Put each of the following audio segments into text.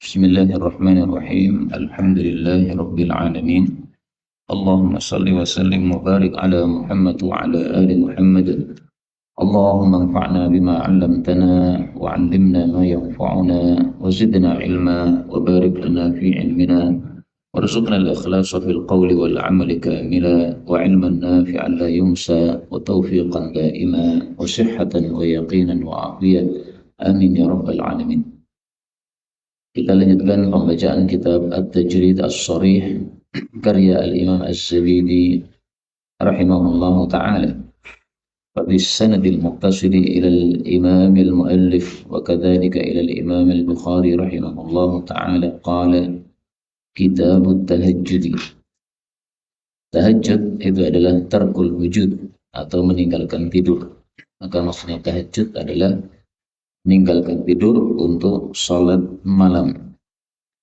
Bismillahirrahmanirrahim. Alhamdulillahi rabbil alamin. Allahumma salli wa sallim wa barik ala Muhammad wa ala ali Muhammad. Allahumma anfa'na bima 'allamtana wa 'allimna ma yanfa'una wa zidna ilma wa barik lana fi ilmina warzuqna al-ikhlasa fil qawli wal 'amali kamila wa 'ilman nafi'an la yunsa wa tawfiqan daima wa sihhatan wa yaqinan wa afiyah. Amin ya rabbal alamin. Kita lanjutkan pembacaan kitab At-Tajrid As-Sharih karya Al-Imam Az-Zabidi rahimahullahu ta'ala. فبالسند المتصل إلى الإمام المؤلف وكذلك إلى الإمام البخاري رحمه الله تعالى قال كتاب التهجد. Tahajud itu adalah tarkul wujud atau meninggalkan tidur. Maka maksudnya tahajud adalah meninggalkan tidur untuk sholat malam.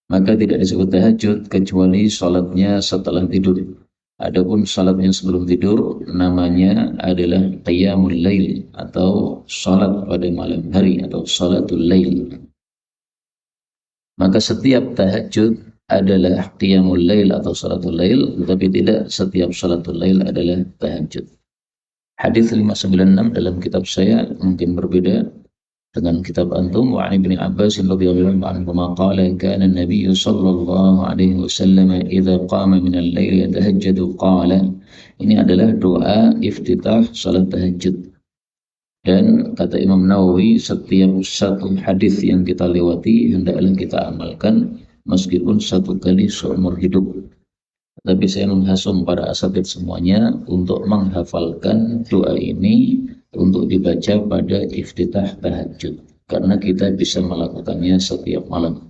Maka tidak disebut tahajud kecuali sholatnya setelah tidur. Adapun sholatnya sebelum tidur namanya adalah qiyamul lail atau sholat pada malam hari atau sholatul lail. Maka setiap tahajud adalah qiyamul lail atau sholatul lail, tetapi tidak setiap sholatul lail adalah tahajud. Hadis 596 dalam kitab saya mungkin berbeda dengan kitab antum. Wa Ibnu Abbas radhiyallahu anhu qala kana an-nabiy sallallahu alaihi wasallam idza qama min al-lail yatahajjadu qala. Ini adalah doa iftitah salat tahajud. Dan kata Imam Nawawi, setiap satu hadis yang kita lewati hendaklah kita amalkan meskipun satu kali seumur hidup. Tapi saya menghasung para asatidz semuanya untuk menghafalkan doa ini untuk dibaca pada iftitah tahajud, karena kita bisa melakukannya setiap malam,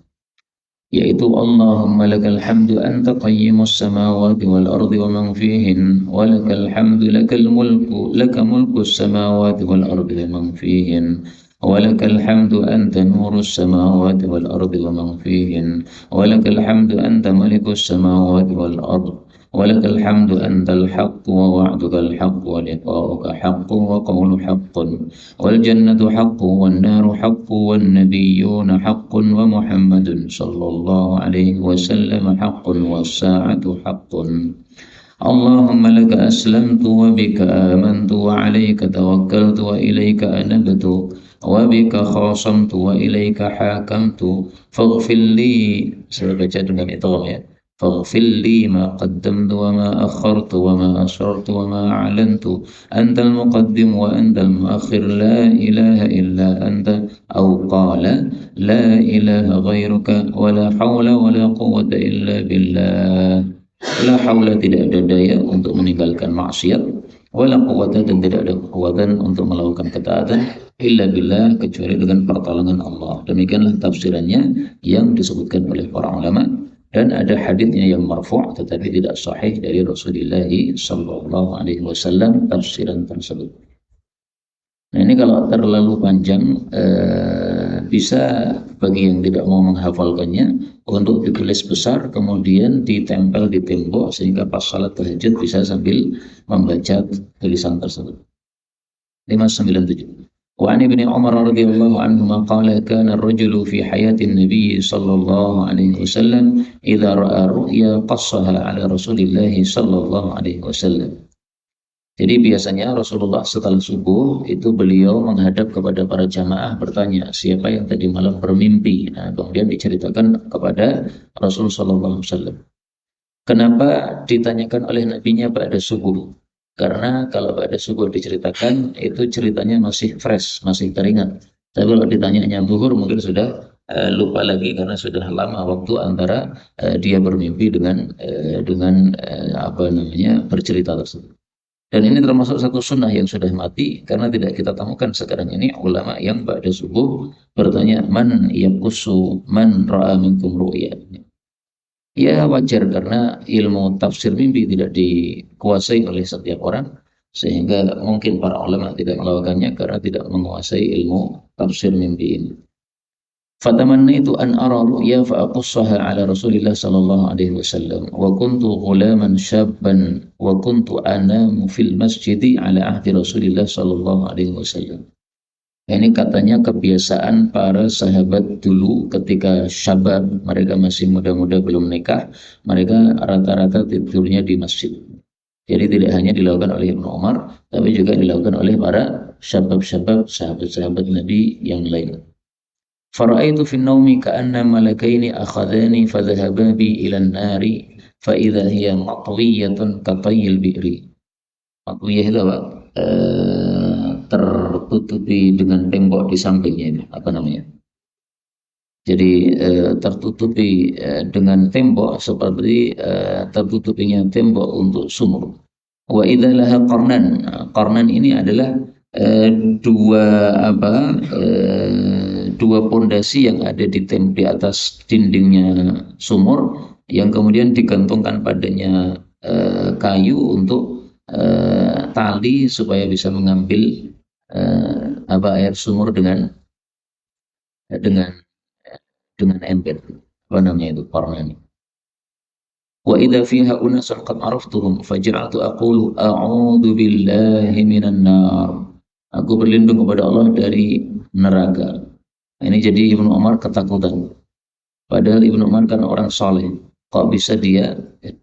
yaitu Allahumma lakal hamdu anta qayyimus samawati wal ardi wa man fihin wa lakal hamdu laka mulkus samawati wal ardi wa man fihin wa lakal hamdu anta nurus samawati wal ardi wa man fihin wa lakal hamdu anta malikus samawati wal ardi ولك الحمد أنت الحق ووعدك الحق ولقاؤك حق وقول حق والجنة حق والنار حق والنبيون حق ومحمد صلى الله عليه وسلم حق والساعة حق اللهم لك أسلمت وبك آمنت وعليك توكلت وإليك أنبت وبك خاصمت وإليك حاكمت فاغفر لي. Saya baca dengan idgham ya. فاغفر لي ما قدمت وما أخرت وما أسررت وما أعلنت أنت المقدم وأنت المؤخر لا إله إلا أنت أو قال لا إله غيرك ولا حول ولا قوة إلا بالله. La haula, tidak ada daya untuk meninggalkan maksiat, wala quwwata, dan tidak ada kekuatan untuk melakukan ketaatan, illa billah, kecuali dengan pertolongan Allah. Demikianlah tafsirannya yang disebutkan oleh para ulama. Dan ada hadisnya yang marfu' tetapi tidak sahih dari Rasulullah sallallahu alaihi wasallam tafsiran tersebut. Nah, ini kalau terlalu panjang bisa bagi yang tidak mau menghafalkannya untuk ditulis besar kemudian ditempel di tembok sehingga pas salat tahajud bisa sambil membaca tulisan tersebut. 597. وعن ابن عمر رضي الله عنهما قال كان الرجل في حياة النبي صلى الله عليه وسلم إذا رأى رؤيا قصها على رسول الله صلى الله عليه وسلم. Jadi biasanya Rasulullah setelah subuh itu beliau menghadap kepada para jamaah bertanya, siapa yang tadi malam bermimpi? Nah, kemudian diceritakan kepada Rasul sallallahu alaihi wasallam. Kenapa ditanyakan oleh nabinya pada subuh? Karena kalau pada subuh diceritakan itu ceritanya masih fresh, masih teringat. Tapi kalau ditanyanya zuhur mungkin sudah lupa lagi karena sudah lama waktu antara dia bermimpi dengan bercerita tersebut. Dan ini termasuk satu sunnah yang sudah mati karena tidak kita temukan sekarang ini ulama yang pada subuh bertanya man yaqusu man ra'a minkum ru'ya. Ya wajar karena ilmu tafsir mimpi tidak dikuasai oleh setiap orang, sehingga mungkin para ulama tidak melakukannya karena tidak menguasai ilmu tafsir mimpi ini. Fatamannaitu an ara ru'ya fa aqussaha ala Rasulillah sallallahu alaihi wasallam wa kuntu ghulaman syabban wa kuntu anamu fil masjidi ala ahdi Rasulillah sallallahu alaihi wasallam. Ini katanya kebiasaan para sahabat dulu ketika syabab, mereka masih muda-muda belum nikah, mereka rata-rata tidurnya di masjid. Jadi tidak hanya dilakukan oleh Ibnu Umar, tapi juga dilakukan oleh para syabab-syabab, sahabat-sahabat Nabi yang lain. Faraitu fi naumi ka'anna malakaini akhadhani fadhahaba bi ila an-nari fa idza hiya matwiyatun ka tayyil bi'ri. Matwiyah itu apa? Tertutupi dengan tembok di sampingnya ini, apa namanya? Jadi tertutupi dengan tembok seperti tertutupinya tembok untuk sumur. Wa idza laha qarnan. Qarnan ini adalah dua apa? Dua pondasi yang ada di atas dindingnya sumur yang kemudian digantungkan padanya kayu untuk tali supaya bisa mengambil air sumur dengan dengan ember, apa namanya itu, qarnan. Wa idza fiha unasun qad araftuhum faj'altu aqulu a'udzu billahi minan nar. Aku berlindung kepada Allah dari neraka. Ini jadi Ibnu Umar ketakutan. Padahal Ibnu Umar kan orang soleh. Kok bisa dia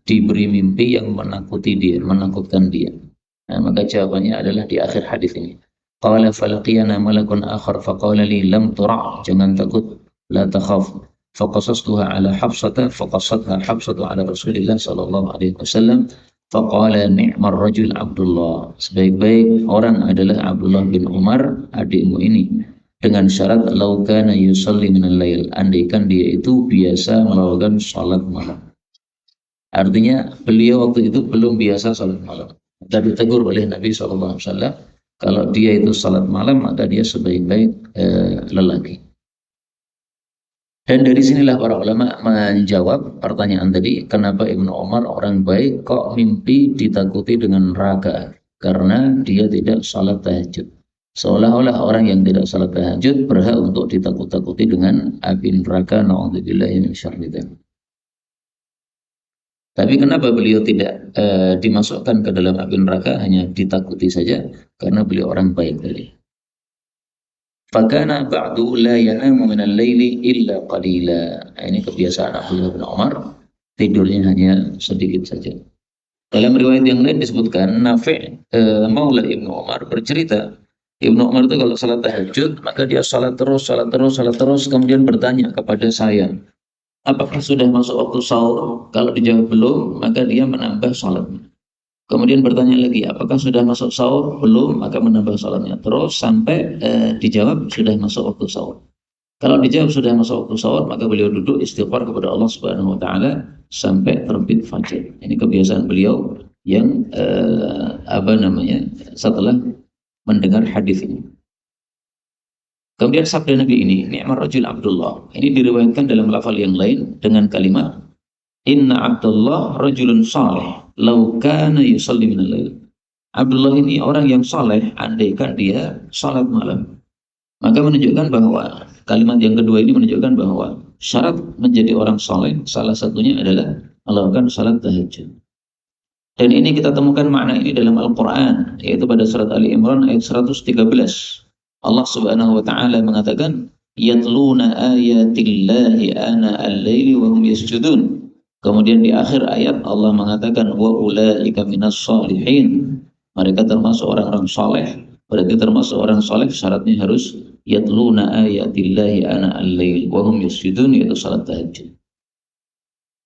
diberi mimpi yang menakuti dia, menakutkan dia? Nah, maka jawabannya adalah di akhir hadis ini. Qala falaqiyana malakun akhar faqala li lam tura', jangan takut, la takhaf. Faqasastuha ala Hafsata faqasatha Hafsatu ala Rasulillah sallallahu alaihi wasallam faqala ni'mar rajul Abdullah. Sebaik-baik orang adalah Abdullah bin Umar, adikmu ini, dengan syarat laukana yusalli minal lail, andaikan dia itu biasa melakukan salat malam. Artinya beliau waktu itu belum biasa salat malam. Dan ditegur oleh Nabi SAW, kalau dia itu salat malam maka dia sebaik-baik lelaki. Dan dari sinilah para ulama menjawab pertanyaan tadi, kenapa Ibnu Umar orang baik kok mimpi ditakuti dengan neraka? Karena dia tidak salat tahajud. Seolah-olah orang yang tidak salat tahajud berhak untuk ditakut-takuti dengan api neraka, na'udzubillahi min syarri dzalik. Tapi kenapa beliau tidak dimasukkan ke dalam api neraka, hanya ditakuti saja? Karena beliau orang baik tadi. Fakana ba'du la yanamu minal laili illa qalila. Ini kebiasaan Abdullah bin Umar, tidurnya hanya sedikit saja. Dalam riwayat yang lain disebutkan Nafi' Maula Ibnu Umar bercerita, Ibnu Umar itu kalau salat tahajud maka dia salat terus, kemudian bertanya kepada saya, apakah sudah masuk waktu sahur? Kalau dijawab belum, maka dia menambah salatnya. Kemudian bertanya lagi, apakah sudah masuk sahur? Belum, maka menambah salatnya terus sampai dijawab sudah masuk waktu sahur. Kalau dijawab sudah masuk waktu sahur, maka beliau duduk istighfar kepada Allah Subhanahu wa taala sampai terbit fajar. Ini kebiasaan beliau yang setelah mendengar hadis ini. Kemudian sabda Nabi ini, ni'mar rajul Abdullah. Ini diriwayatkan dalam lafal yang lain dengan kalimat inna Abdullah rajulun salih law kana yusalli minal lail. Abdullah ini orang yang saleh andaikan dia salat malam. Maka menunjukkan bahwa kalimat yang kedua ini menunjukkan bahwa syarat menjadi orang saleh salah satunya adalah melakukan salat tahajud. Dan ini kita temukan makna ini dalam Al-Quran, yaitu pada surat Ali Imran ayat 113. Allah Subhanahu wa taala mengatakan, yatluna ayatillahi ana al-laili wa hum yasjudun. Kemudian di akhir ayat Allah mengatakan wa ulaika minas shalihin. Mereka termasuk orang-orang saleh. Berarti termasuk orang saleh syaratnya harus yatluna ayatillahi ana al-lail wa hum yasjudun, yaitu salat tahajud.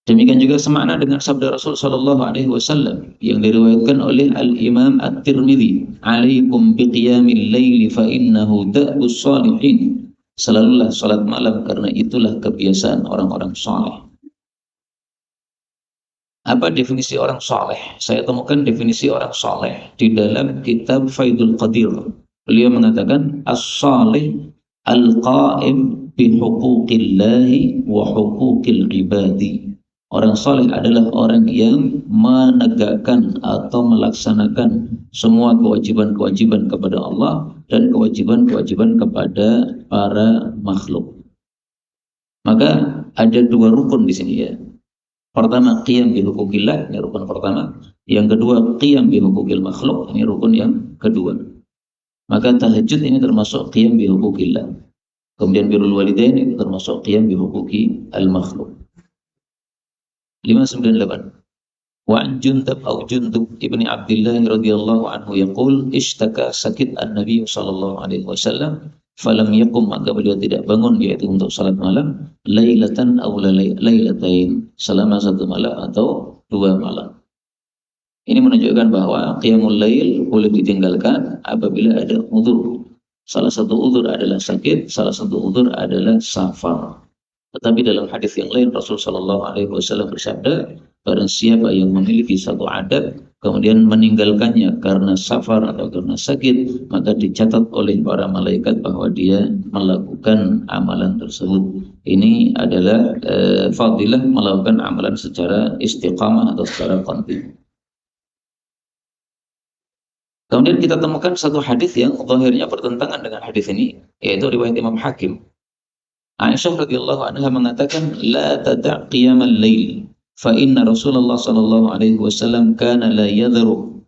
Demikian juga semakna dengan sabda Rasul sallallahu alaihi wasallam yang diriwayatkan oleh Al-Imam At-Tirmidzi, "Alaikum biqiyamil laili fa innahu da'bus shalihin." Selalulah salat malam karena itulah kebiasaan orang-orang saleh. Apa definisi orang saleh? Saya temukan definisi orang saleh di dalam kitab Faidul Qadir. Beliau mengatakan as-salih al-qa'im bi huquqillahi wa huquqil ibadi. Orang saleh adalah orang yang menegakkan atau melaksanakan semua kewajiban-kewajiban kepada Allah dan kewajiban-kewajiban kepada para makhluk. Maka ada dua rukun di sini ya. Pertama, qiyam bi huquqillah, ini rukun pertama. Yang kedua, qiyam bi huquqil makhluk, ini rukun yang kedua. Maka tahajud ini termasuk qiyam bi huquqillah. Kemudian birrul walidain itu termasuk qiyam bi huquqi al-makhluk. 598. Wa an Jundab au Jundub ibni Abdullah radhiyallahu anhu yaqul ishtaka sakit an-nabi sallallahu alaihi wasallam falam yakum, maka beliau tidak bangun, yaitu untuk salat malam, lailatan aw lailatain, selama satu malam atau dua malam. Ini menunjukkan bahwa qiyamul lail boleh ditinggalkan apabila ada uzur. Salah satu uzur adalah sakit, salah satu uzur adalah safar. Tetapi dalam hadis yang lain Rasul Shallallahu Alaihi Wasallam bersabda, barang siapa yang memiliki satu adat kemudian meninggalkannya karena safar atau karena sakit, maka dicatat oleh para malaikat bahwa dia melakukan amalan tersebut. Ini adalah fadilah melakukan amalan secara istiqamah atau secara kontinu. Kemudian kita temukan satu hadis yang zahirnya bertentangan dengan hadis ini, yaitu riwayat Imam Hakim. Aisyah radhiyallahu anha mengatakan, la tada' qiyamal lail fa inna Rasulullah sallallahu alaihi wasallam kana la yadhru.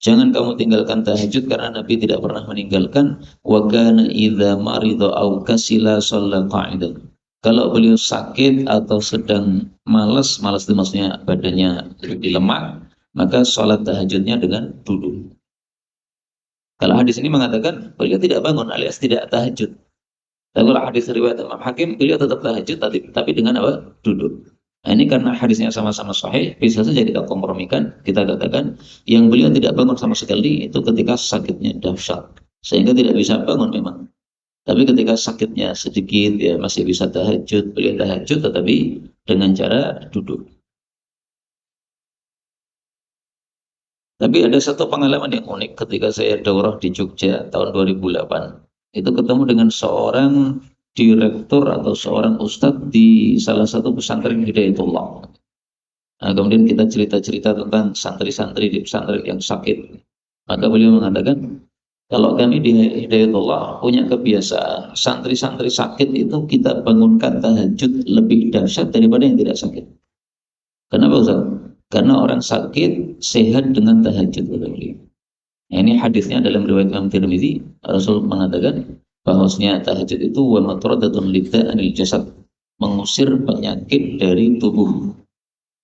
Jangan kamu tinggalkan tahajud karena Nabi tidak pernah meninggalkan. Wa kana idza marida aw kasila shalla qa'idan. Kalau beliau sakit atau sedang malas itu maksudnya badannya lebih lemah, maka salat tahajudnya dengan duduk. Kalau hadis ini mengatakan beliau tidak bangun alias tidak tahajud. Kalau hadis riwayat Imam Hakim, beliau tetap tahajud tapi dengan apa? Duduk. Nah, ini karena hadisnya sama-sama sahih, bisa saja kita kompromikan, kita katakan yang beliau tidak bangun sama sekali itu ketika sakitnya dahsyat, sehingga tidak bisa bangun memang. Tapi ketika sakitnya sedikit, ya masih bisa tahajud, beliau tahajud tetapi dengan cara duduk. Tapi ada satu pengalaman yang unik ketika saya daurah di Jogja tahun 2008. Itu ketemu dengan seorang direktur atau seorang ustadz di salah satu pesantren Hidayatullah. Nah, kemudian kita cerita-cerita tentang santri-santri di pesantren yang sakit. Maka beliau mengatakan, kalau kami di Hidayatullah punya kebiasaan, santri-santri sakit itu kita bangunkan tahajud lebih dahsyat daripada yang tidak sakit. Kenapa Ustaz? Karena orang sakit sehat dengan tahajud. Nah, ini hadisnya dalam riwayat Imam Tirmidzi, Rasul mengatakan bahwasanya tahajud itu wa matradatun lidda'anil jasad, mengusir penyakit dari tubuh.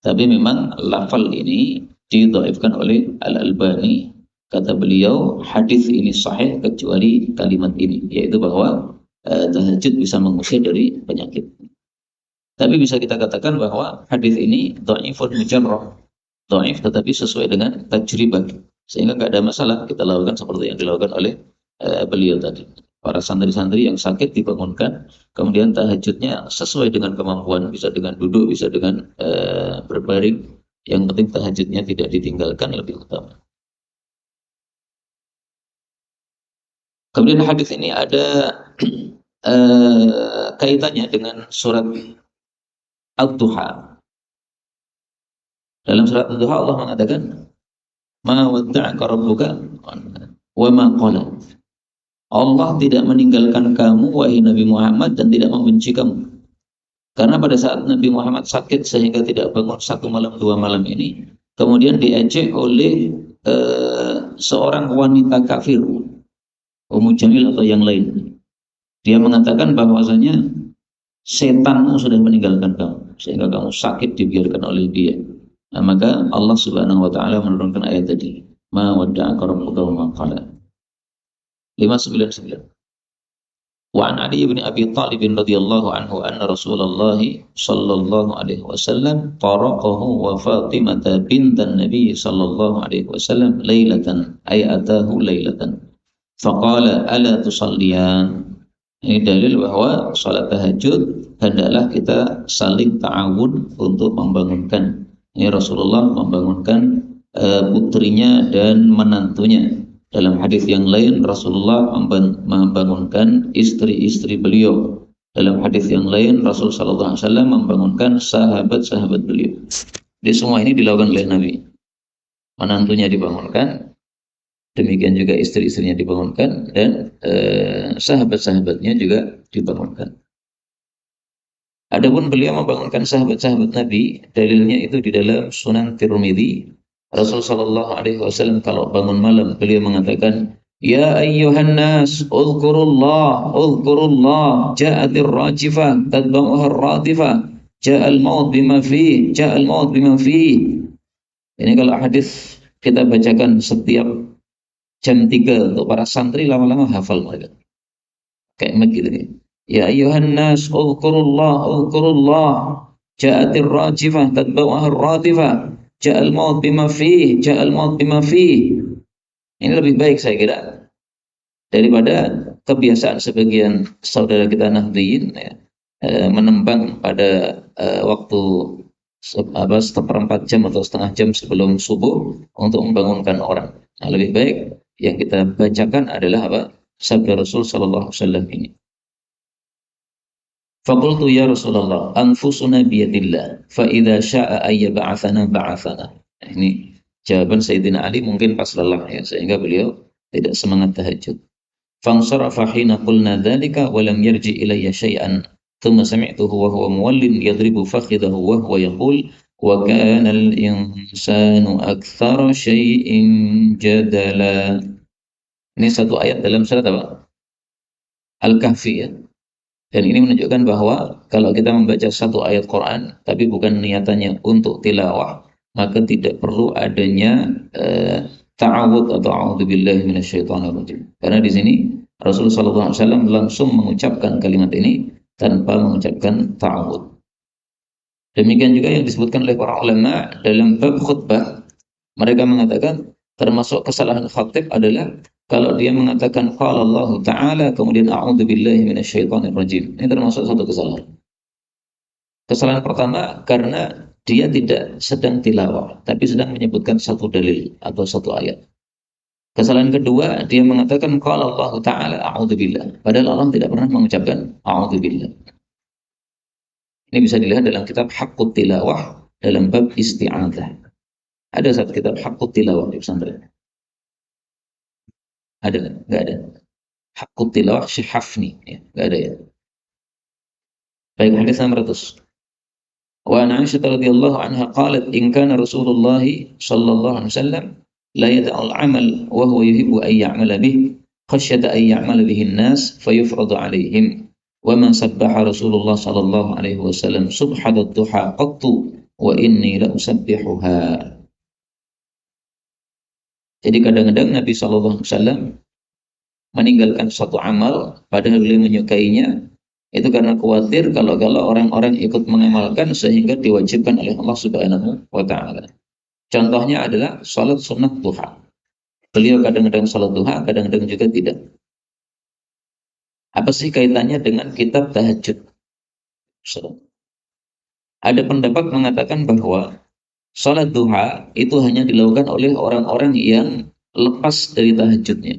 Tapi memang lafal ini didhaifkan oleh Al-Albani. Kata beliau, hadis ini sahih kecuali kalimat ini, yaitu bahwa tahajud bisa mengusir dari penyakit. Tapi bisa kita katakan bahwa hadis ini dhaifun mujarrah, dhaif tetapi sesuai dengan tajribah, sehingga nggak ada masalah kita lakukan seperti yang dilakukan oleh beliau tadi. Para santri-santri yang sakit dibangunkan, kemudian tahajudnya sesuai dengan kemampuan, bisa dengan duduk, bisa dengan berbaring. Yang penting tahajudnya tidak ditinggalkan, lebih utama. Kemudian hadis ini ada kaitannya dengan surat Ad-Duha. Dalam surat Ad-Duha Allah mengatakan, ma wadda'aka rabbuka wa ma qala. Allah tidak meninggalkan kamu wahai Nabi Muhammad dan tidak membenci kamu. Karena pada saat Nabi Muhammad sakit sehingga tidak bangun satu malam dua malam ini, kemudian diejek oleh seorang wanita kafir, Ummu Jamil atau yang lain. Dia mengatakan bahwasanya setanmu sudah meninggalkan kamu sehingga kamu sakit dibiarkan oleh dia. Nah, maka Allah Subhanahu wa taala menurunkan ayat tadi, ma wadda'aka rabbuka wa ma qala. 599. Wa an Ali bin Abi Thalib radhiyallahu anhu anna Rasulullah sallallahu alaihi wasallam taraqahu wa Fatimah bintan Nabi sallallahu alaihi wasallam lailatan ay atahu lailatan faqala ala tusalliyan. Ini dalil bahwa salat tahajud hendaklah kita saling ta'awun untuk membangunkan. Ini Rasulullah membangunkan putrinya dan menantunya. Dalam hadis yang lain Rasulullah membangunkan istri-istri beliau. Dalam hadis yang lain Rasul sallallahu alaihi wasallam membangunkan sahabat-sahabat beliau. Jadi semua ini dilakukan oleh Nabi. Menantunya dibangunkan, demikian juga istri-istrinya dibangunkan, dan sahabat-sahabatnya juga dibangunkan. Adapun beliau membangunkan sahabat-sahabat Nabi, dalilnya itu di dalam Sunan Tirmidzi. Rasul sallallahu alaihi wasallam kalau bangun malam beliau mengatakan, Ya ayyuhan nas, udhkurullah, ja'atir rajifah, tadba'uha radifah, ja'al maut bima fih, ja'al maut bima fih. Ini kalau hadis kita bacakan setiap jam 3 untuk para santri, lama-lama hafal mereka. Kayak begitu. Ya ayyuhan nas, udhkurullah, ja'atir rajifah, tadba'uha radifah, ja'al maut bima fih, ja'al maut bima fih. Ini lebih baik saya kira daripada kebiasaan sebagian saudara kita Nahdliyin ya, menembang pada waktu seperempat jam atau setengah jam sebelum subuh untuk membangunkan orang. Nah, lebih baik yang kita bacakan adalah apa? Sabda Rasul Sallallahu Alaihi Wasallam ini. Faqultu ya Rasulullah, anfusuna biyadillah, fa idza syaa ayyab'atsana ba'atsana. Ini jawaban Sayyidina Ali mungkin pas lelah ya, sehingga beliau tidak semangat tahajud. Fansarafa hina qulna dzalika wa lam yarji ilayya syai'an. Thumma sami'tuhu wa huwa muwallin yadribu fakhidahu wa huwa yaqul wa kana al-insanu aktsara syai'in jadala. Ini satu ayat dalam surat apa? Al-Kahfi ya. Dan ini menunjukkan bahwa kalau kita membaca satu ayat Quran tapi bukan niatannya untuk tilawah, maka tidak perlu adanya ta'awud atau a'udzubillahi minasyaitonirrajim. Karena di sini Rasulullah SAW langsung mengucapkan kalimat ini tanpa mengucapkan ta'awud. Demikian juga yang disebutkan oleh para ulama dalam bab khutbah. Mereka mengatakan termasuk kesalahan khatib adalah kalau dia mengatakan qala Allah Ta'ala kemudian a'udzubillahi minasyaitonirrajim. Ini termasuk satu kesalahan. Kesalahan pertama karena dia tidak sedang tilawah, tapi sedang menyebutkan satu dalil atau satu ayat. Kesalahan kedua, dia mengatakan qala Allah Ta'ala a'udzubillah, padahal Allah tidak pernah mengucapkan a'udzubillah. Ini bisa dilihat dalam kitab Haqqut Tilawah dalam bab isti'adzah. Ada satu kitab Haqqut Tilawah di pesantren. Ada? Enggak ada. Haqqut Tilawah Syekh Hafni, ya, enggak ada ya. Baik, hadis 600. Wa an Aisyah radhiyallahu anha qalat in kana Rasulullah sallallahu alaihi wasallam la yad'al amal wa huwa yuhibbu an ya'mala bih khasyata an ya'mala bihi an-nas fayufradu alaihim wa ma sabbaha Rasulullah sallallahu alaihi wasallam subhadat duha qattu wa inni la usabbihuha. Jadi kadang-kadang Nabi sallallahu alaihi wasallam meninggalkan suatu amal padahal beliau menyukainya, itu karena khawatir kalau orang-orang ikut mengamalkan sehingga diwajibkan oleh Allah Subhanahu wa Ta'ala. Contohnya adalah salat sunnah duha. Beliau kadang-kadang salat duha, kadang-kadang juga tidak. Apa sih kaitannya dengan kitab tahajud? Ada pendapat mengatakan bahwa salat duha itu hanya dilakukan oleh orang-orang yang lepas dari tahajudnya.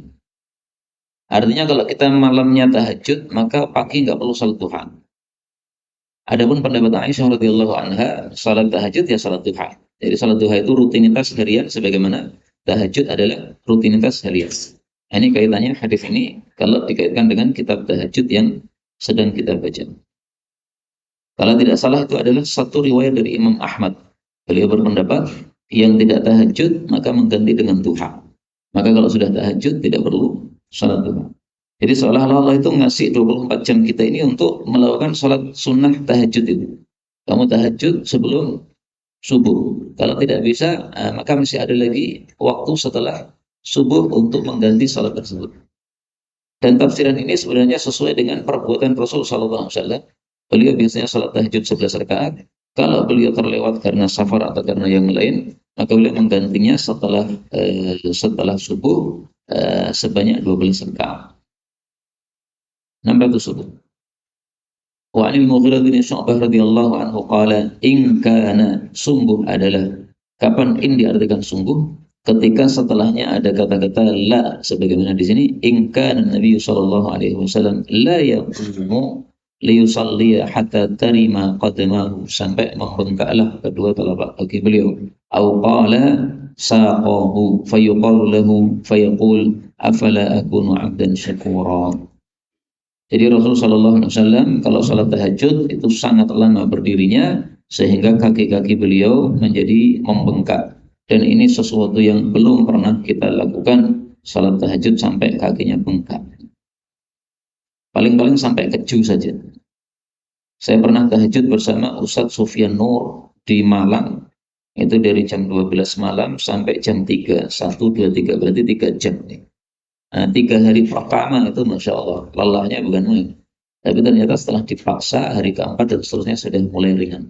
Artinya kalau kita malamnya tahajud, maka pagi nggak perlu salat duha. Adapun pendapat Aisyah radhiyallahu anha, salat tahajud ya salat duha. Jadi salat duha itu rutinitas harian sebagaimana tahajud adalah rutinitas harian. Ini kaitannya hadis ini kalau dikaitkan dengan kitab tahajud yang sedang kita baca. Kalau tidak salah itu adalah satu riwayat dari Imam Ahmad. Beliau berpendapat yang tidak tahajud maka mengganti dengan duha. Maka kalau sudah tahajud tidak perlu salat duha. Jadi seolah-olah Allah itu ngasih 24 jam kita ini untuk melakukan salat sunnah tahajud itu. Kamu tahajud sebelum subuh. Kalau tidak bisa, maka masih ada lagi waktu setelah subuh untuk mengganti salat tersebut. Dan tafsiran ini sebenarnya sesuai dengan perbuatan Rasul sallallahu alaihi wasallam. Beliau biasanya salat tahajud 11 rakaat. Kalau beliau terlewat karena safar atau karena yang lain, maka beliau menggantinya setelah subuh sebanyak 12 rakaat. 601. Wa 'anil Mughirah bin Syu'bah radhiyallahu anhu qala in kana, sungguh adalah. Kapan in diartikan sungguh? Ketika setelahnya ada kata-kata la, sebagaimana di sini in kana Nabi sallallahu alaihi wasallam la yaqumu liyusalli hatta tarima qadamahu, sampai membengkaklah kedua telapak kaki beliau. Au qala saqahu fayuqalu lahu fayaqul afala akunu 'abdan syakura. Jadi Rasulullah sallallahu alaihi wasallam kalau salat tahajud itu sangat lama berdirinya sehingga kaki-kaki beliau menjadi membengkak, dan ini sesuatu yang belum pernah kita lakukan salat tahajud sampai kakinya bengkak. Paling-paling sampai keju saja. Saya pernah tahajud bersama Ustadz Sufyan Nur di Malang, itu dari jam 12 malam sampai jam 3, 1, 2, 3, berarti 3 jam. Nah, 3 hari pertama itu Masya Allah, lelahnya bukan main. Tapi ternyata setelah dipaksa, hari keempat dan seterusnya sudah mulai ringan.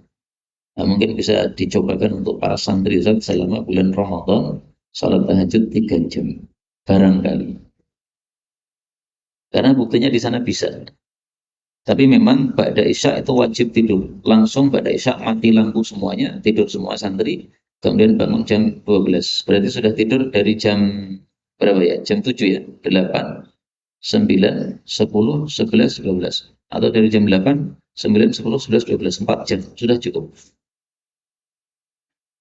Nah, mungkin bisa dicobakan untuk para santri selama bulan Ramadan, salat tahajud 3 jam. Barangkali. Karena buktinya di sana bisa. Tapi memang ba'da isya itu wajib tidur. Langsung ba'da isya mati lampu semuanya, tidur semua santri, kemudian bangun jam 12. Berarti sudah tidur dari jam berapa ya? Jam 7 ya? 8, 9, 10, 11, 12. Atau dari jam 8, 9, 10, 11, 12. 4 jam. Sudah cukup.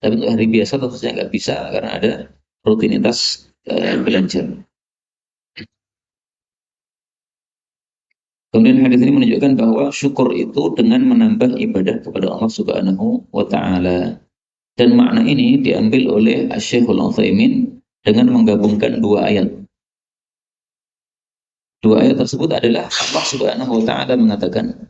Tapi untuk hari biasa tentu saja nggak bisa karena ada rutinitas belajar. Kemudian hadis ini menunjukkan bahwa syukur itu dengan menambah ibadah kepada Allah Subhanahu wa taala. Dan makna ini diambil oleh Asy-Syaikh Al-Utsaimin dengan menggabungkan dua ayat. Dua ayat tersebut adalah Allah Subhanahu wa taala mengatakan,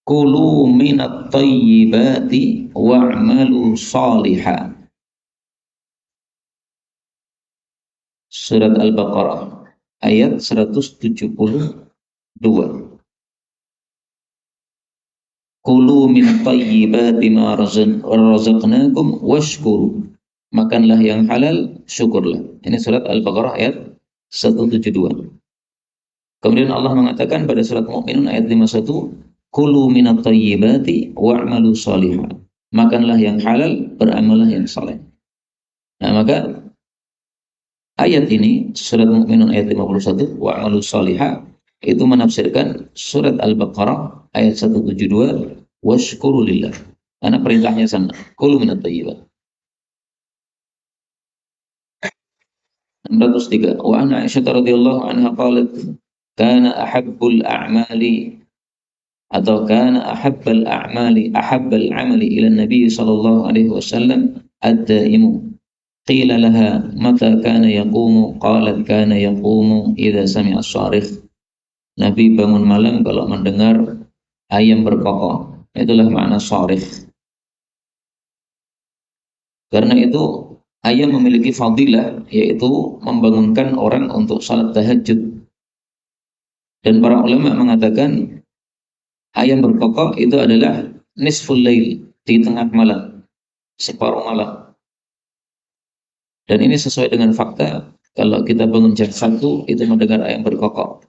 "Kulu minat thayyibati wa'malu shalihan." Surat Al-Baqarah ayat 172. Kulu min thayyibati ma razaqnakum washkuru. Makanlah yang halal, syukurlah. Ini surat Al-Baqarah ayat 172. Kemudian Allah mengatakan pada surat Mu'minun ayat 51, Kulu minat thayyibati wa'malu shalihan. Makanlah yang halal, beramallah yang saleh. Nah, maka ayat ini surat Mu'minun ayat 51 wa'malu shalihan itu menafsirkan surat Al-Baqarah ayat 172 washkuru lillah. Karena perintahnya sama, kulu minat thayyibat. 603. Wa an Aisyah radhiyallahu anha qalat kana ahabbul a'mali atau kana ahabbal amali ila Nabi sallallahu alaihi wasallam ad-daimu. Qila laha mata kana yaqumu qalat kana yaqumu idza sami'a as-sarikh. Nabi bangun malam kalau mendengar ayam berkokok. Itulah makna sarikh. Karena itu ayam memiliki fadilah, yaitu membangunkan orang untuk salat tahajud. Dan para ulama mengatakan ayam berkokok itu adalah nisful lail, di tengah malam, separuh malam. Dan ini sesuai dengan fakta, kalau kita bangun jam 1 itu mendengar ayam berkokok.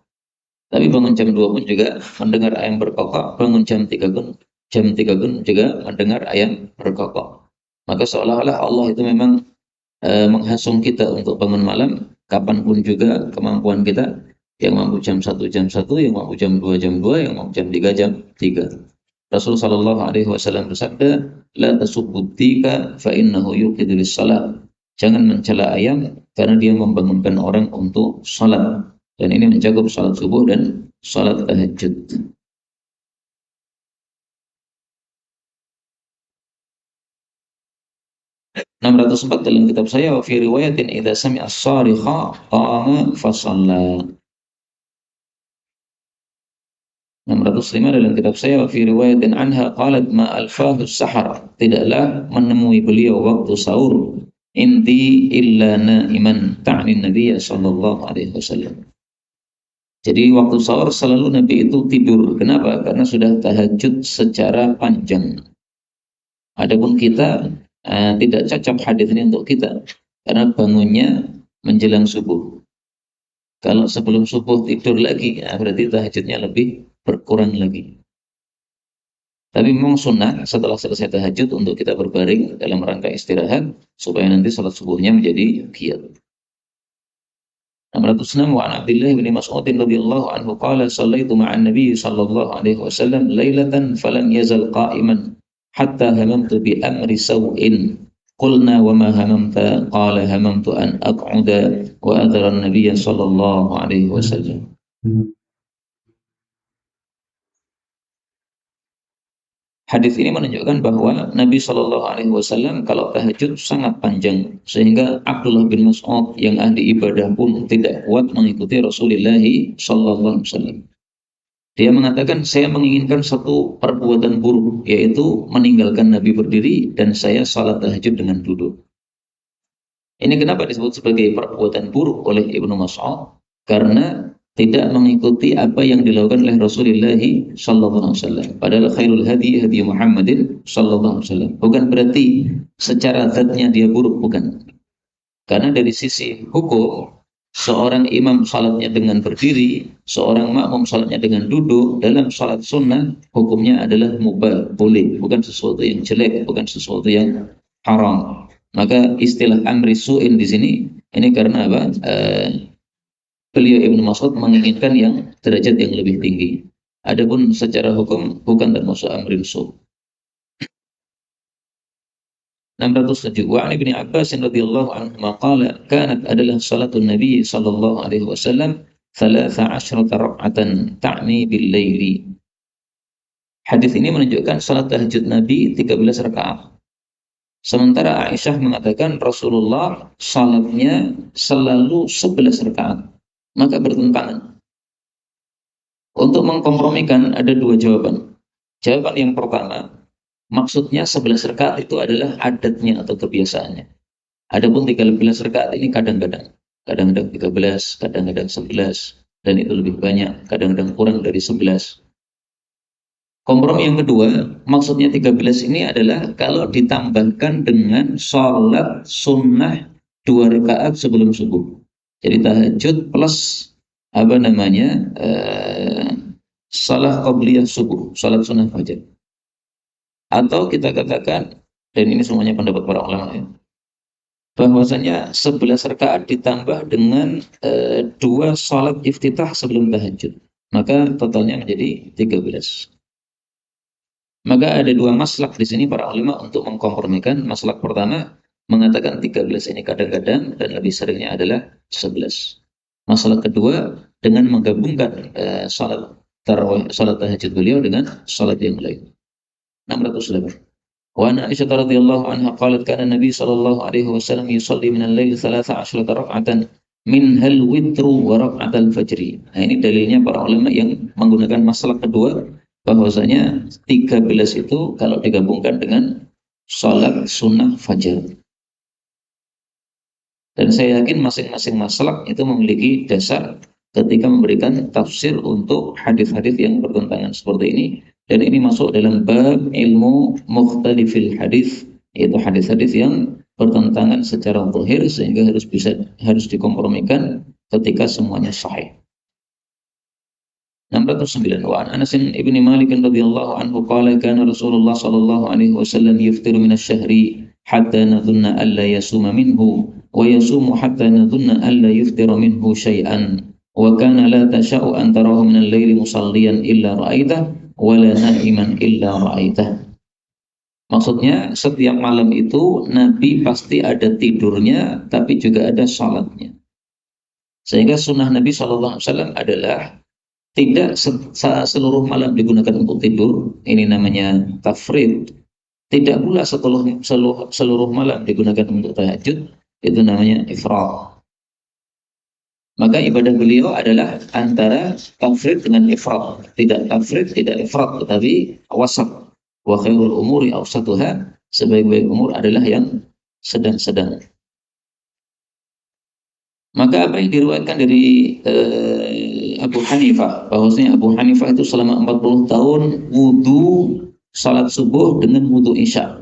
Tapi bangun jam 2 pun juga mendengar ayam berkokok, bangun jam 3 pun juga mendengar ayam berkokok. Maka seolah-olah Allah itu memang menghasung kita untuk bangun malam kapanpun juga kemampuan kita, yang mampu jam 1 jam 1, yang mampu jam 2 jam 2, yang mampu jam 3 jam 3. Rasul sallallahu alaihi wasallam bersabda, la tasubbutika fa innahu yuqidul salat. Jangan mencela ayam karena dia membangunkan orang untuk salat. Dan ini mencakup salat subuh dan salat tahajud. 604 dalam kitab saya, wa fi riwayatin idza sami'a as-sarikha qama fa shalla. 605 dalam kitab saya, wa fi riwayatin anha qalat ma alfahu as-sahar. Tidaklah menemui beliau waktu sahur inti illa naiman, ta'ni Nabi sallallahu alaihi wasallam. Jadi waktu sahur selalu Nabi itu tidur. Kenapa? Karena sudah tahajud secara panjang. Adapun kita tidak cocok hadis ini untuk kita karena bangunnya menjelang subuh. Kalau sebelum subuh tidur lagi, berarti tahajudnya lebih berkurang lagi. Tapi memang sunnah setelah selesai tahajud untuk kita berbaring dalam rangka istirahat supaya nanti salat subuhnya menjadi giat. 606 wa an Abdullah bin Mas'ud radhiyallahu anhu qala shallaitu ma'an Nabi sallallahu alaihi wasallam lailatan falam yazal qa'iman hatta hamamtu bi amri saw'in. Qulna wa ma hamamta? Qala hamamtu an aq'uda wa adhara an-nabiy sallallahu alaihi wasallam. Hadis ini menunjukkan bahwa Nabi Shallallahu Alaihi Wasallam kalau tahajud sangat panjang, sehingga Abdullah bin Mas'ud yang ahli ibadah pun tidak kuat mengikuti Rasulullah Shallallahu Alaihi Wasallam. Dia mengatakan, saya menginginkan satu perbuatan buruk, yaitu meninggalkan Nabi berdiri dan saya salat tahajud dengan duduk. Ini kenapa disebut sebagai perbuatan buruk oleh Ibnu Mas'ud? Karena tidak mengikuti apa yang dilakukan oleh Rasulullah Sallallahu Alaihi Wasallam. Padahal khairul hadi hadi Muhammadin Sallallahu Alaihi Wasallam. Bukan berarti secara zatnya dia buruk, bukan. Karena dari sisi hukum, seorang imam salatnya dengan berdiri, seorang makmum salatnya dengan duduk, dalam salat sunnah hukumnya adalah mubah, boleh, bukan sesuatu yang jelek, bukan sesuatu yang haram. Maka istilah amri su'in di sini ini karena apa? Beliau Ibnu Mas'ud menginginkan yang derajat yang lebih tinggi. Adapun secara hukum bukan termasuk amrin su'. 607. Wa Ibnu Abbas radhiyallahu anhu qala kanat adalah salatun Nabi sallallahu alaihi wasallam 13 rak'atan ta'ni bil laili. Hadis ini menunjukkan salat tahajud Nabi 13 rakaat. Sementara Aisyah mengatakan Rasulullah salatnya selalu 11 rakaat. Maka bertentangan. Untuk mengkompromikan ada dua jawaban. Jawaban yang pertama, maksudnya 11 rakaat itu adalah adatnya atau kebiasaannya. Adapun 13 rakaat ini kadang-kadang. Kadang-kadang 13, kadang-kadang 11, dan itu lebih banyak, kadang-kadang kurang dari 11. Kompromi yang kedua, maksudnya 13 ini adalah kalau ditambahkan dengan sholat sunnah 2 rakaat sebelum subuh. Jadi tahajud plus apa namanya salat qabliyah subuh, salat sunnah fajar. Atau kita katakan, dan ini semuanya pendapat para ulama ya, bahwasanya 11 rakaat ditambah dengan 2 salat iftitah sebelum tahajud. Maka totalnya menjadi 13. Maka ada dua maslak di sini para ulama untuk mengkompromikan. Maslak pertama mengatakan 13 ini kadang-kadang dan lebih seringnya adalah 11. Masalah kedua dengan menggabungkan salat tarawih, salat tahajud beliau dengan salat yang lain. 608. Wa an Aisyah radhiyallahu anha qalat kana Nabi sallallahu alaihi wasallam yusalli min al-lail 13 rak'atan minhal witru wa rak'atal fajri. Nah, ini dalilnya para ulama yang menggunakan masalah kedua bahwasanya 13 itu kalau digabungkan dengan salat sunnah fajar. Dan saya yakin masing-masing maslak itu memiliki dasar ketika memberikan tafsir untuk hadis-hadis yang bertentangan seperti ini. Dan ini masuk dalam bab ilmu mukhtalifil hadis, yaitu hadis-hadis yang bertentangan secara zahir sehingga harus dikompromikan ketika semuanya sahih. 609. Wa an Anas bin Malik radhiyallahu anhu qala kana Rasulullah sallallahu alaihi wasallam yuftiru min asy-syahri hatta nadhunna alla yasuma minhu wa yasumu hatta nadhunna alla yuftira minhu syai'an wa kana la tasha'u an tarahu min al-laili musalliyan illa ra'aitah wa la na'iman illa ra'aitah. Maksudnya setiap malam itu Nabi pasti ada tidurnya tapi juga ada salatnya. Sehingga sunnah Nabi SAW adalah tidak seluruh malam digunakan untuk tidur, ini namanya tafrid. Tidak pula seluruh malam digunakan untuk tahajud, itu namanya ifrat. Maka ibadah beliau adalah antara tafrid dengan ifrat. Tidak tafrid, tidak ifrat, tetapi wasat. Wa khairul umuri awsatuha, sebaik-baik umur adalah yang sedang-sedang. Maka apa yang diriwayatkan dari Abu Hanifah, bahwasanya Abu Hanifah itu selama 40 tahun wudu salat subuh dengan wudu isya.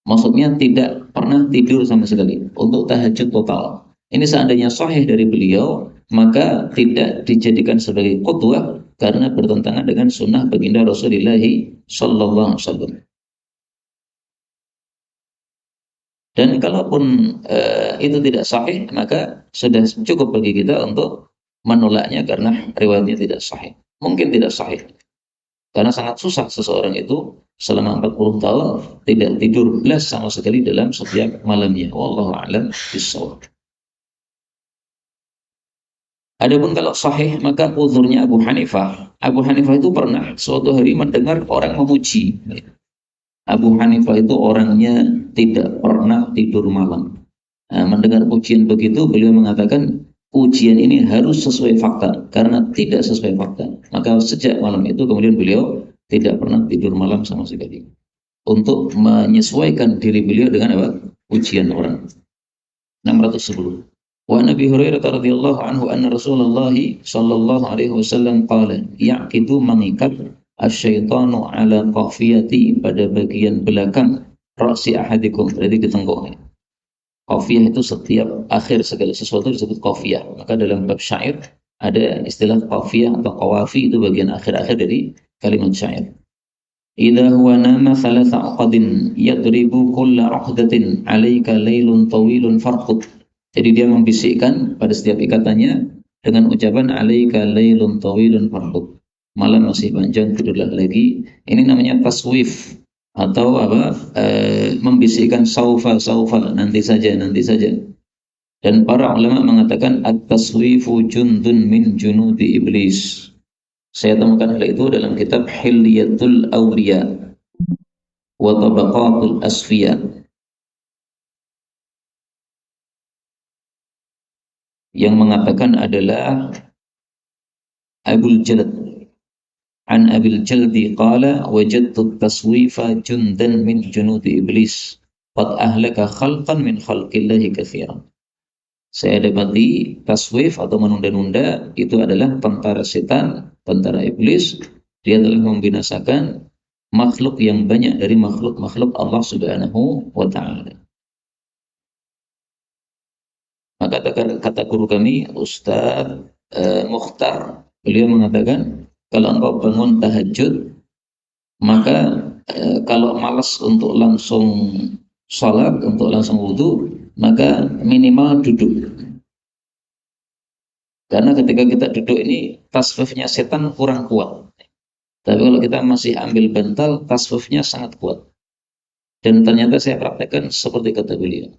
Maksudnya tidak pernah tidur sama sekali untuk tahajud total. Ini seandainya sahih dari beliau, maka tidak dijadikan sebagai qudwah karena bertentangan dengan sunnah baginda Rasulullah sallallahu alaihi wasallam. Dan kalaupun itu tidak sahih, maka sudah cukup bagi kita untuk menolaknya karena riwayatnya tidak sahih. Mungkin tidak sahih. Karena sangat susah seseorang itu selama 40 tahun tidak tidur belas sama sekali dalam setiap malamnya. Wallahu a'lam bishawab. Adapun kalau sahih, maka uzurnya Abu Hanifah. Abu Hanifah itu pernah suatu hari mendengar orang memuji. Abu Hanifah itu orangnya tidak pernah tidur malam. Nah, mendengar ujian begitu, beliau mengatakan ujian ini harus sesuai fakta. Karena tidak sesuai fakta, maka sejak malam itu kemudian beliau tidak pernah tidur malam sama sekali. Untuk menyesuaikan diri beliau dengan apa? Ujian orang. 610. Wa Nabi Hurairah radhiyallahu anhu anna Rasulullah sallallahu alaihi wasallam qala yaqidu mengikat asyaitanu ala qafiyati pada bagian belakang ra'si ahadikum, berarti di tengkuknya. Qafiyah itu setiap akhir segala sesuatu disebut qafiyah. Maka dalam bab syair ada istilah qafiyah atau qawafi, itu bagian akhir-akhir dari kalimat syair. Idza huwa nama thalatha aqdin yadribu kulla uqdatin 'alaika laylun tawilun farqud. Jadi dia membisikkan pada setiap ikatannya dengan ucapan 'alaika laylun tawilun farqud. Malam masih panjang, tidurlah lagi. Ini namanya taswif atau apa? Membisikkan saufa saufa, nanti saja nanti saja. Dan para ulama mengatakan at-taswifu jundun min junudi iblis. Saya temukan hal itu dalam kitab Hilyatul Awliya wa Tabaqatul Asfiya yang mengatakan adalah Abul Jalad an Abil Jaldi qala wajadtu taswifa jundan min junudi iblis qad ahlaka khalqan min khalqillahi katsiran. Saya dapati taswif atau menunda-nunda itu adalah tentara setan, tentara iblis. Dia telah membinasakan makhluk yang banyak dari makhluk-makhluk Allah Subhanahu wa taala. Maka kata guru kami Ustadz Mukhtar, beliau mengatakan kalau engkau bangun tahajud, maka kalau malas untuk langsung sholat, untuk langsung wudhu, maka minimal duduk. Karena ketika kita duduk ini tasfifnya setan kurang kuat. Tapi kalau kita masih ambil bantal, tasfifnya sangat kuat. Dan ternyata saya praktekkan seperti kata beliau.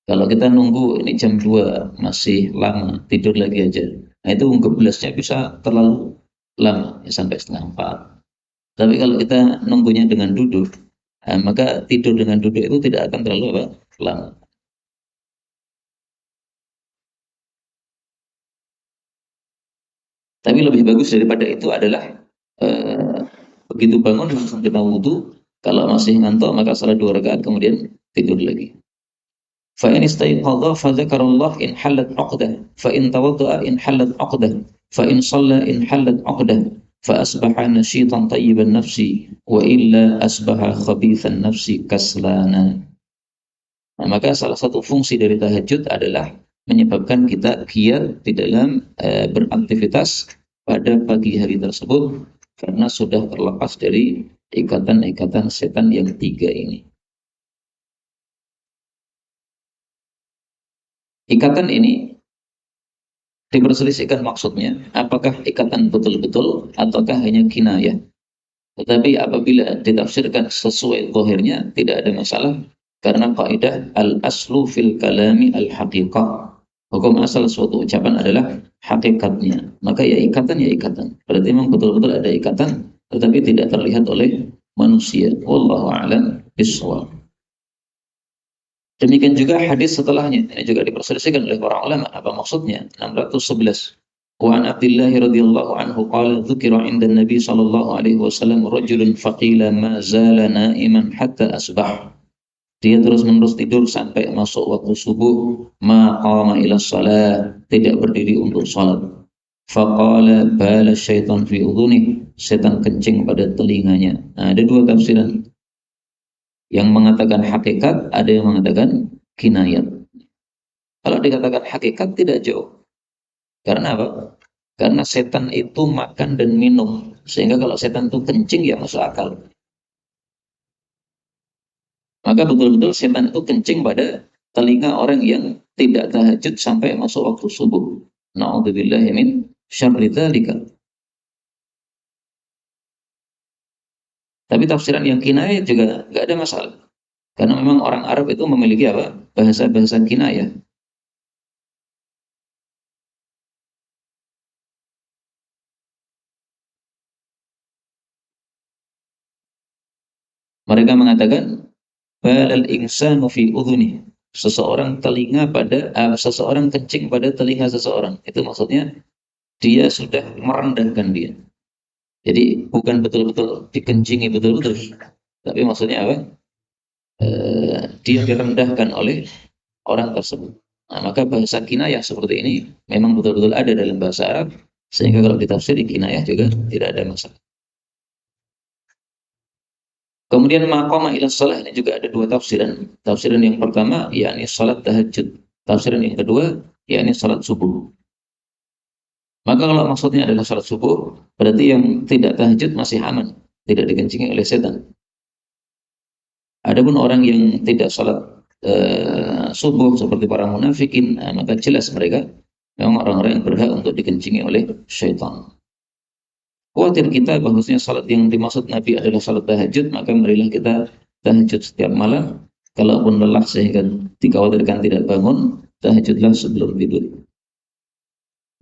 Kalau kita nunggu ini jam 2 masih lama, tidur lagi aja. Nah itu geblasnya bisa terlalu lama, ya, sampai setengah 4. Tapi kalau kita nunggunya dengan duduk, maka tidur dengan duduk itu tidak akan terlalu apa, lama. Tapi lebih bagus daripada itu adalah eh, begitu bangun langsung kita wudhu. Kalau masih ngantuk maka salat 2 rakaat kemudian tidur lagi. فإن استيقظ فذكر الله إن حلت عقدة فإن توضأ إن حلت عقدة فإن صلى إن حلت عقدة فأصبح نشيطا طيب النفس وإلا أصبح خبيث النفس كسلانا. Nah, maka salah satu fungsi dari tahajud adalah menyebabkan kita giat di dalam beraktivitas pada pagi hari tersebut karena sudah terlepas dari ikatan-ikatan setan yang 3 ini. Ikatan ini diperselisihkan maksudnya, apakah ikatan betul-betul ataukah hanya kinayah. Tetapi apabila ditafsirkan sesuai zahirnya tidak ada masalah, karena kaidah al-aslu fil kalami al-haqiqah. Hukum asal suatu ucapan adalah hakikatnya. Maka ya ikatan ya ikatan. Berarti memang betul-betul ada ikatan tetapi tidak terlihat oleh manusia. Wallahu a'lam bishawab. Demikian juga hadis setelahnya, ini juga diperselisihkan oleh para ulama. Apa maksudnya? 611. Wa an Abdullah radhiyallahu anhu qala dzukira 'inda Nabi sallallahu alaihi wasallam rajulun faqila ma zala na'iman hatta asbah. Dia terus-menerus tidur sampai masuk waktu subuh, ma qama ila shalah, tidak berdiri untuk salat. Faqala bala syaitan fi udhunih, setan kencing pada telinganya. Nah, ada 2 tafsiran. Yang mengatakan hakikat, ada yang mengatakan kinayat. Kalau dikatakan hakikat tidak jauh. Karena apa? Karena setan itu makan dan minum. Sehingga kalau setan itu kencing ya masuk akal. Maka betul-betul setan itu kencing pada telinga orang yang tidak tahajud sampai masuk waktu subuh. Na'udzubillahi min syarri dzalika. Tapi tafsiran yang kinayat juga nggak ada masalah. Karena memang orang Arab itu memiliki apa? Bahasa-bahasa kinayah. Mereka mengatakan balal insanu fi udhuni. Seseorang kencing pada telinga seseorang. Itu maksudnya dia sudah merendahkan dia. Jadi bukan betul-betul dikencingi betul-betul, tapi maksudnya apa? Dia direndahkan oleh orang tersebut. Nah, maka bahasa kinayah seperti ini memang betul-betul ada dalam bahasa Arab, sehingga kalau ditafsiri kinayah juga tidak ada masalah. Kemudian maqama ila shalah ini juga ada dua tafsiran. Tafsiran yang pertama yakni salat tahajud. Tafsiran yang kedua yakni salat subuh. Maka kalau maksudnya adalah salat subuh, berarti yang tidak tahajud masih aman, tidak dikencingi oleh setan. Adapun orang yang tidak salat subuh seperti para munafikin, maka jelas mereka memang orang-orang yang berhak untuk dikencingi oleh syaitan. Khawatir kita bahwasanya salat yang dimaksud Nabi adalah salat tahajud, maka marilah kita tahajud setiap malam. Kalaupun lelah sehingga dikhawatirkan tidak bangun, tahajudlah sebelum tidur.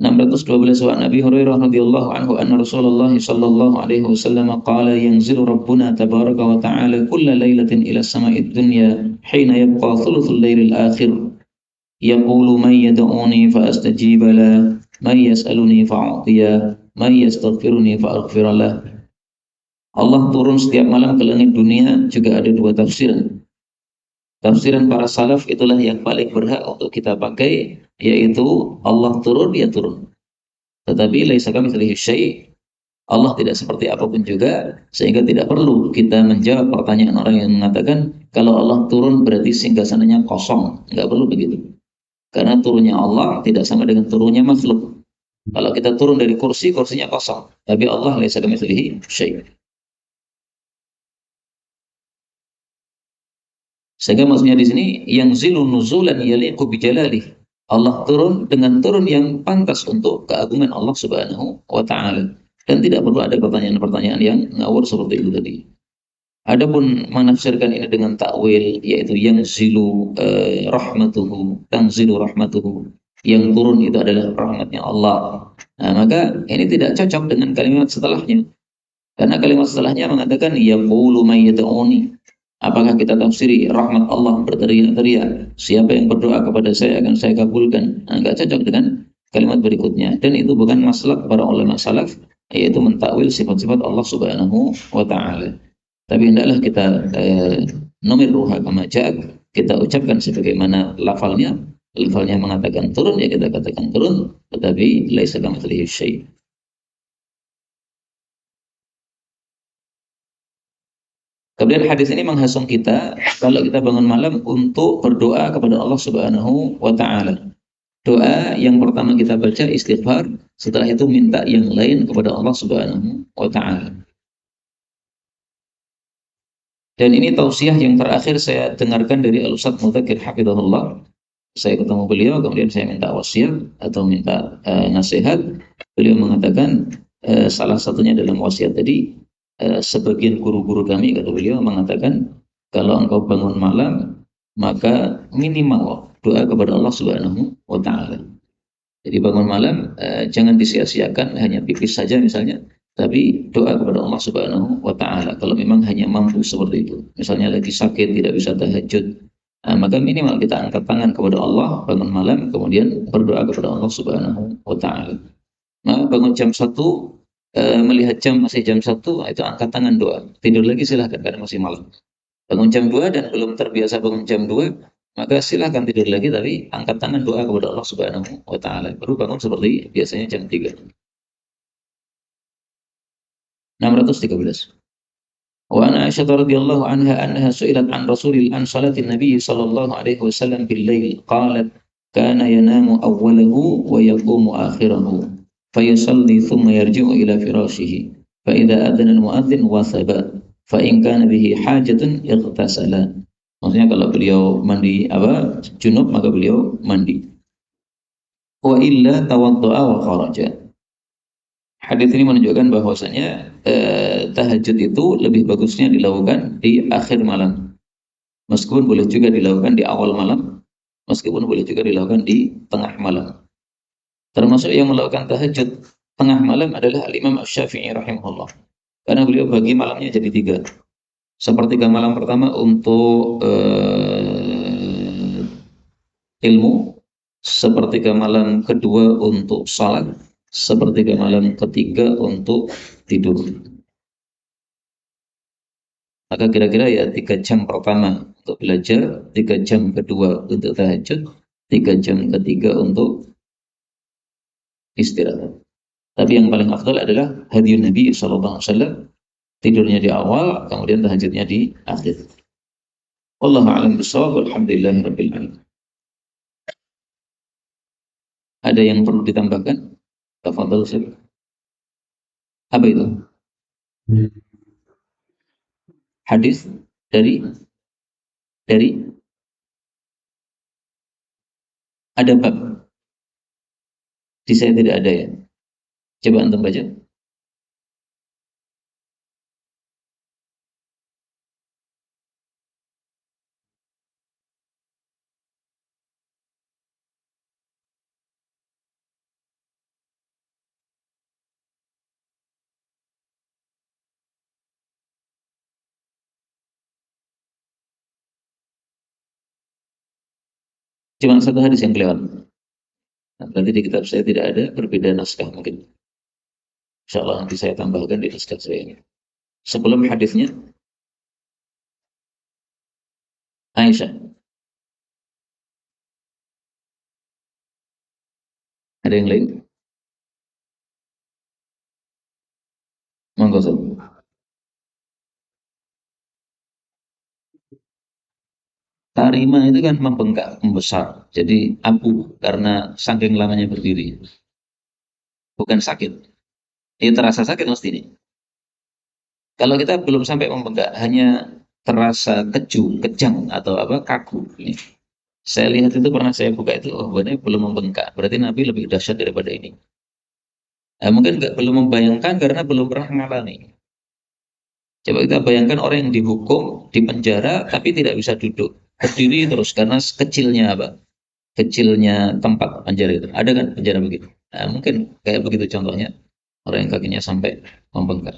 612 wa Nabi Hurairah radhiyallahu anhu anna Rasulullah sallallahu alaihi wasallam qala yanzilu rabbuna tabaraka wa ta'ala kulla lailatin ila sama'id dunya hina yabqa thuluthul lailil akhir yaqulu man yad'uni fa astajiba la man yas'aluni fa'utiya man yastaghfiruni fa'aghfir lah. Allah turun setiap malam ke langit dunia juga ada dua tafsiran. Tafsiran para salaf itulah yang paling berhak untuk kita pakai, yaitu Allah turun, dia turun. Tetapi laisa kamitslihi syai', Allah tidak seperti apapun juga, sehingga tidak perlu kita menjawab pertanyaan orang yang mengatakan kalau Allah turun berarti singgasananya kosong. Enggak perlu begitu. Karena turunnya Allah tidak sama dengan turunnya makhluk. Kalau kita turun dari kursi, kursinya kosong. Tapi Allah laisa kamitslihi syai'. Sehingga maksudnya di sini yang zilun nuzulan yaliqu bijalalih. Allah turun dengan turun yang pantas untuk keagungan Allah Subhanahu wa taala. Dan tidak perlu ada pertanyaan-pertanyaan yang ngawur seperti itu tadi. Adapun menafsirkan ini dengan takwil, yaitu yang zilu rahmatuhu, tanzilu rahmatuhu, yang turun itu adalah rahmatnya Allah. Nah, maka ini tidak cocok dengan kalimat setelahnya. Karena kalimat setelahnya mengatakan yaqulu may yad'uni. Apakah kita tafsiri rahmat Allah berteriak-teriak, siapa yang berdoa kepada saya akan saya kabulkan? Nah, enggak cocok dengan kalimat berikutnya. Dan itu bukan maslak para ulama salaf, yaitu mentakwil sifat-sifat Allah Subhanahu wa taala. Tapi hendaklah kita numirruha kama ja'at, kita ucapkan sebagaimana lafalnya. Lafalnya mengatakan turun, ya kita katakan turun, tetapi laisa kamitslihi syai'. Kemudian hadis ini menghasung kita kalau kita bangun malam untuk berdoa kepada Allah Subhanahu wa taala. Doa yang pertama kita baca istighfar, setelah itu minta yang lain kepada Allah Subhanahu wa taala. Dan ini tausiah yang terakhir saya dengarkan dari Al-Ustaz Mudzakkir hafizahullah. Saya ketemu beliau, kemudian saya minta wasiat atau minta nasihat. Beliau mengatakan salah satunya dalam wasiat tadi, sebagian guru-guru kami, kata beliau, mengatakan kalau engkau bangun malam maka minimal doa kepada Allah Subhanahu wa taala. Jadi bangun malam jangan disia-siakan hanya pipis saja misalnya, tapi doa kepada Allah Subhanahu wa taala kalau memang hanya mampu seperti itu. Misalnya lagi sakit tidak bisa tahajud, maka minimal kita angkat tangan kepada Allah bangun malam, kemudian berdoa kepada Allah Subhanahu wa taala. Nah, bangun jam 1, melihat jam masih jam 1, itu angkat tangan doa. Tidur lagi silahkan karena masih malam. Bangun jam 2 dan belum terbiasa bangun jam 2, maka silahkan tidur lagi tapi angkat tangan doa kepada Allah Subhanahu wa taala. Baru bangun seperti biasanya jam 3. 613. Wa ana Aisyah radhiyallahu anha annaha su'ilat an Rasulil an salatin Nabi sallallahu alaihi wasallam bil lail. Qalat kana yanamu awwalahu wa yaqumu akhirahu. Fayusalli thumma yarji'u ila firashihi. Fa idza adana al-mu'adzin wasaba. Fa in kana bihi hajatun ightasala. Maksudnya kalau beliau mandi junub maka beliau mandi. Wa illa tawadda'a wa kharaja. Hadis ini menunjukkan bahwasanya tahajud itu lebih bagusnya dilakukan di akhir malam. Meskipun boleh juga dilakukan di awal malam, meskipun boleh juga dilakukan di tengah malam. Termasuk yang melakukan tahajud tengah malam adalah Al-Imam Asy-Syafi'i rahimahullah. Karena beliau bagi malamnya jadi 3. Sepertiga malam pertama untuk ilmu, sepertiga malam kedua untuk salat, sepertiga malam ketiga untuk tidur. Maka kira-kira ya 3 jam pertama untuk belajar, 3 jam kedua untuk tahajud, 3 jam ketiga untuk istirahat. Tapi yang paling afdal adalah hadiyun Nabi Sallallahu Alaihi Wasallam, tidurnya di awal, kemudian tahajudnya di akhir. Wallahu a'lam bishawab. Alhamdulillahirabbil alamin. Ada yang perlu ditambahkan? Tafadhal Ustaz. Apa itu? Hadis dari ada bab. Di saya tidak ada ya. Coba antum baca. Cuma satu hadis yang kelewat. Nah, berarti di kitab saya tidak ada, berbeda naskah mungkin. Insya Allah nanti saya tambahkan di naskah saya ini. Sebelum hadisnya, Aisyah. Ada yang lain? Monggo Ustaz. Tarima itu kan membengkak, membesar. Jadi ampuh karena saking lamanya berdiri. Bukan sakit. Ya terasa sakit mesti ini. Kalau kita belum sampai membengkak, hanya terasa keju, kejang atau apa kaku. Ini. Saya lihat itu pernah saya buka itu, oh ini belum membengkak. Berarti Nabi lebih dahsyat daripada ini. Mungkin nggak belum membayangkan karena belum pernah mengalami. Coba kita bayangkan orang yang dihukum di penjara tapi tidak bisa duduk, berdiri terus karena kecilnya apa? Kecilnya tempat penjara itu. Ada kan penjara begitu? Nah, mungkin kayak begitu contohnya orang yang kakinya sampai membengkak.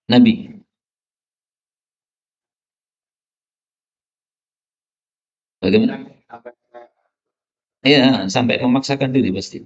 Nabi, bagaimana? Iya, sampai memaksakan diri pasti.